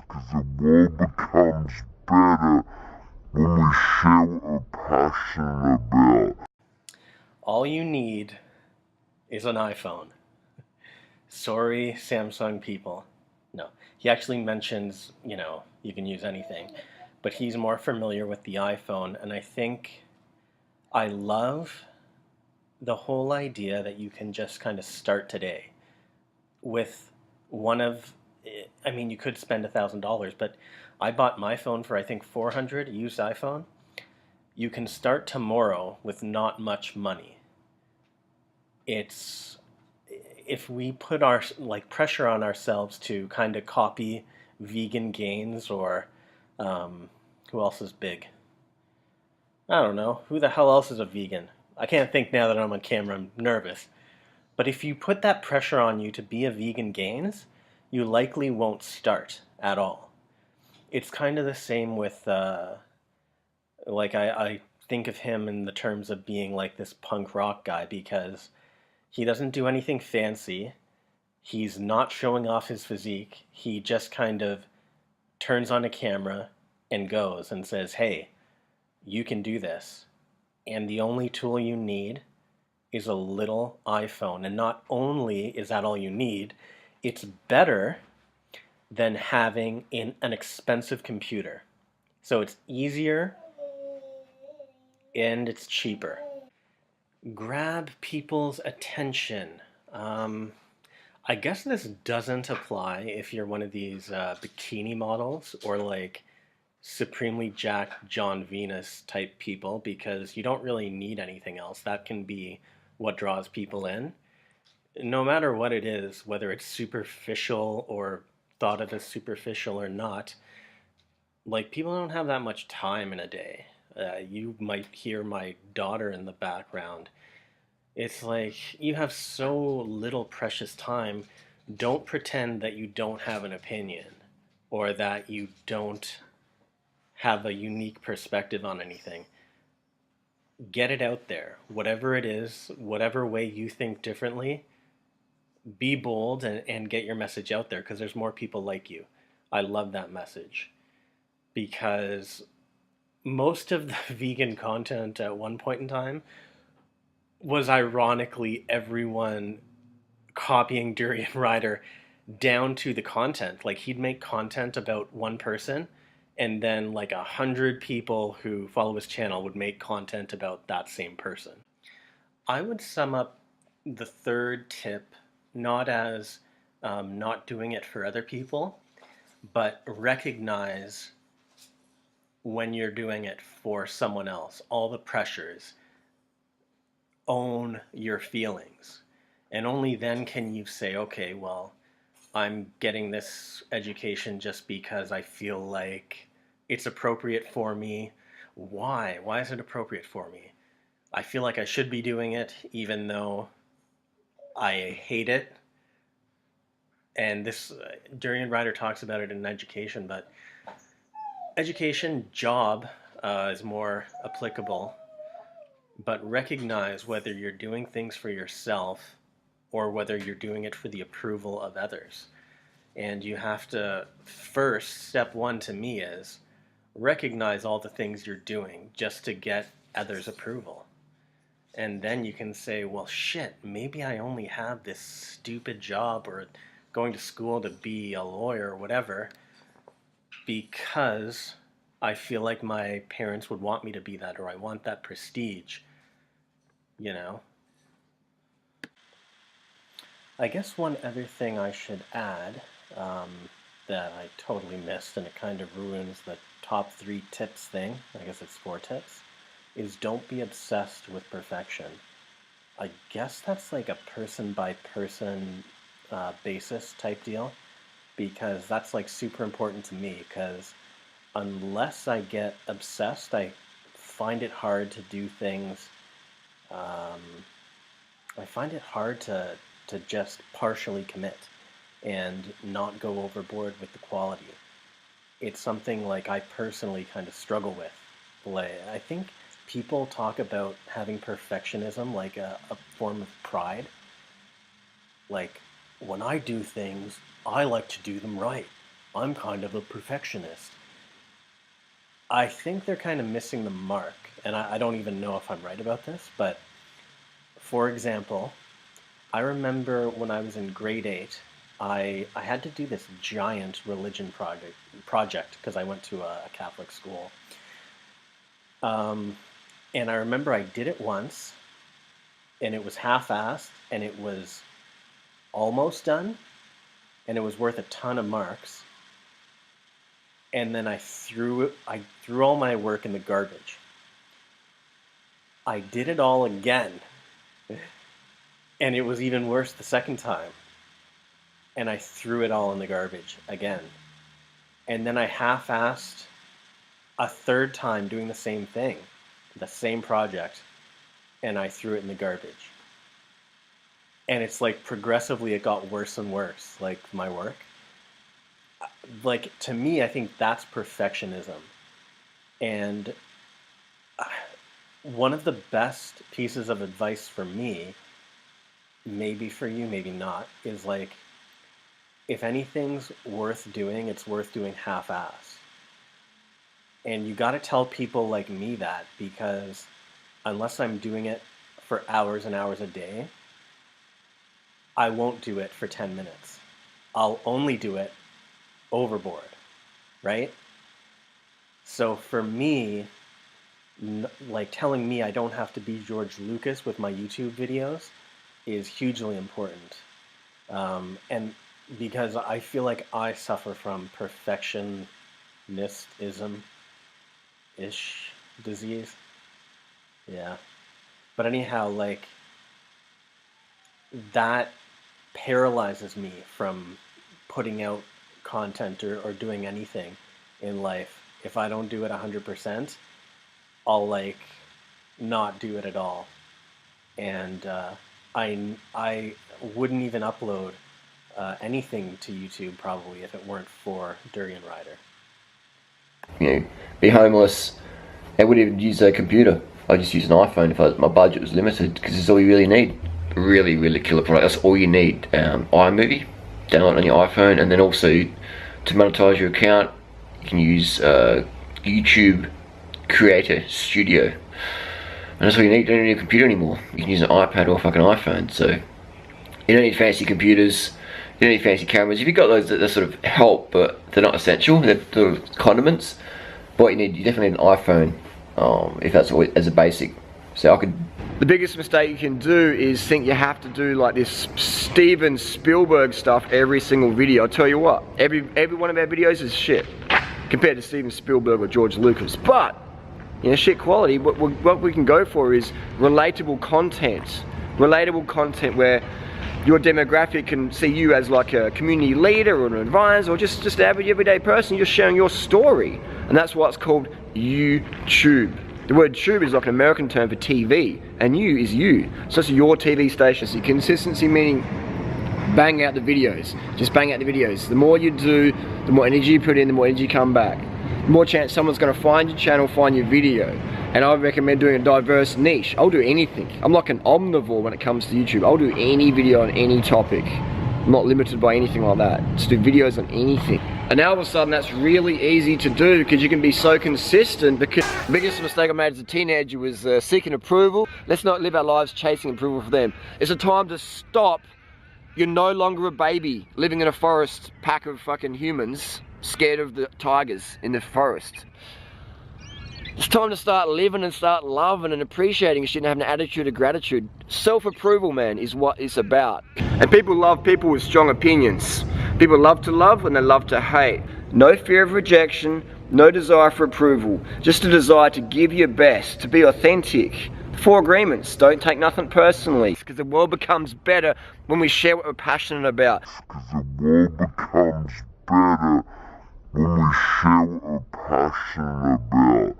because the world becomes better when we share what we're passionate about. All you need is an iPhone. Sorry, Samsung people. No, he actually mentions, you can use anything, but he's more familiar with the iPhone, and I think I love the whole idea that you can just kind of start today with one of, I mean, you could spend $1,000, but I bought my phone for I think 400, a used iPhone. You can start tomorrow with not much money. It's if we put our like pressure on ourselves to kind of copy vegan gains or who else is big? I don't know. Who the hell else is a vegan? I can't think now that I'm on camera. I'm nervous. But if you put that pressure on you to be a vegan gains, you likely won't start at all. It's kind of the same with like I think of him in the terms of being like this punk rock guy because he doesn't do anything fancy. He's not showing off his physique. He just kind of turns on a camera and goes and says, "Hey, you can do this." And the only tool you need is a little iPhone. And not only is that all you need, it's better than having an expensive computer. So it's easier and it's cheaper. Grab people's attention. Um, I guess this doesn't apply if you're one of these bikini models or like supremely jacked John Venus type people because you don't really need anything else. That can be what draws people in. No matter what it is, whether it's superficial or thought of as superficial or not, like people don't have that much time in a day. You might hear my daughter in the background. It's like you have so little precious time. Don't pretend that you don't have an opinion or that you don't have a unique perspective on anything. Get it out there. Whatever it is, whatever way you think differently, be bold and get your message out there because there's more people like you. I love that message because most of the vegan content at one point in time was ironically everyone copying Durianrider down to the content. Like he'd make content about one person, and then like 100 people who follow his channel would make content about that same person. I would sum up the third tip not as not doing it for other people, but recognize when you're doing it for someone else, all the pressures, own your feelings. And only then can you say, okay, well, I'm getting this education just because I feel like it's appropriate for me. Why? Why is it appropriate for me? I feel like I should be doing it even though I hate it. And this Durian Rider talks about it in education, but education job is more applicable. But recognize whether you're doing things for yourself or whether you're doing it for the approval of others. And you have to first, step one to me is recognize all the things you're doing just to get others' approval. And then you can say, well, shit, maybe I only have this stupid job or going to school to be a lawyer or whatever because I feel like my parents would want me to be that or I want that prestige, you know? I guess one other thing I should add um, that I totally missed, and it kind of ruins the top three tips thing, I guess it's four tips, is don't be obsessed with perfection. I guess that's like a person by person basis type deal because that's like super important to me because unless I get obsessed, I find it hard to do things. Um, I find it hard to just partially commit and not go overboard with the quality. It's something like I personally kind of struggle with. Like I think people talk about having perfectionism like a form of pride. Like when I do things, I like to do them right. I'm kind of a perfectionist. I think they're kind of missing the mark, and I don't even know if I'm right about this, but for example, I remember when I was in grade 8, I had to do this giant religion project because I went to a Catholic school. Um, and I remember I did it once, and it was half-assed, and it was almost done, and it was worth a ton of marks. And then I threw all my work in the garbage. I did it all again, and it was even worse the second time. And I threw it all in the garbage again. And then I half-assed a third time doing the same thing, the same project, and I threw it in the garbage. And it's like progressively it got worse and worse, like my work. Like, to me, I think that's perfectionism. And one of the best pieces of advice for me, maybe for you, maybe not, is like, if anything's worth doing, it's worth doing half-ass. And you got to tell people like me that, because unless I'm doing it for hours and hours a day, I won't do it for 10 minutes. I'll only do it overboard, right? So for me, like, telling me I don't have to be George Lucas with my YouTube videos is hugely important. And because I feel like I suffer from perfectionism-ish disease. Yeah. But anyhow, like, that paralyzes me from putting out content or doing anything in life. If I don't do it 100%, I'll like not do it at all. And I wouldn't even upload anything to YouTube probably if it weren't for Durianrider. You know, be homeless. I wouldn't even use a computer. I just use an iPhone if my budget was limited, because it's all you really need. Really, really killer product. That's all you need. iMovie, download it on your iPhone, and then also to monetize your account, you can use YouTube Creator Studio. And that's all you need. You don't need a computer anymore. You can use an iPad or a fucking iPhone. So you don't need fancy computers. You don't need fancy cameras. If you've got those that sort of help, but they're not essential, they're sort of condiments. But what you definitely need an iPhone, if that's always, as a basic. So the biggest mistake you can do is think you have to do like this Steven Spielberg stuff every single video. I'll tell you what, every one of our videos is shit compared to Steven Spielberg or George Lucas. But, you know, shit quality, what we can go for is relatable content. Relatable content where your demographic can see you as like a community leader or an advisor, or just an average everyday person. You're sharing your story. And that's why it's called YouTube. The word tube is like an American term for TV, and you is you. So it's your TV station. So consistency meaning bang out the videos. Just bang out the videos. The more you do, the more energy you put in, the more energy come back. The more chance someone's gonna find your channel, find your video. And I recommend doing a diverse niche. I'll do anything. I'm like an omnivore when it comes to YouTube. I'll do any video on any topic. I'm not limited by anything like that. Just do videos on anything. And now all of a sudden that's really easy to do because you can be so consistent. Because the biggest mistake I made as a teenager was seeking approval. Let's not live our lives chasing approval for them. It's a time to stop. You're no longer a baby living in a forest pack of fucking humans scared of the tigers in the forest. It's time to start living and start loving and appreciating shit and having an attitude of gratitude. Self-approval, man, is what it's about. And people love people with strong opinions. People love to love and they love to hate. No fear of rejection, no desire for approval. Just a desire to give your best, to be authentic. 4 agreements: don't take nothing personally. Because the world becomes better when we share what we're passionate about. Because the world becomes better when we share what we're passionate about.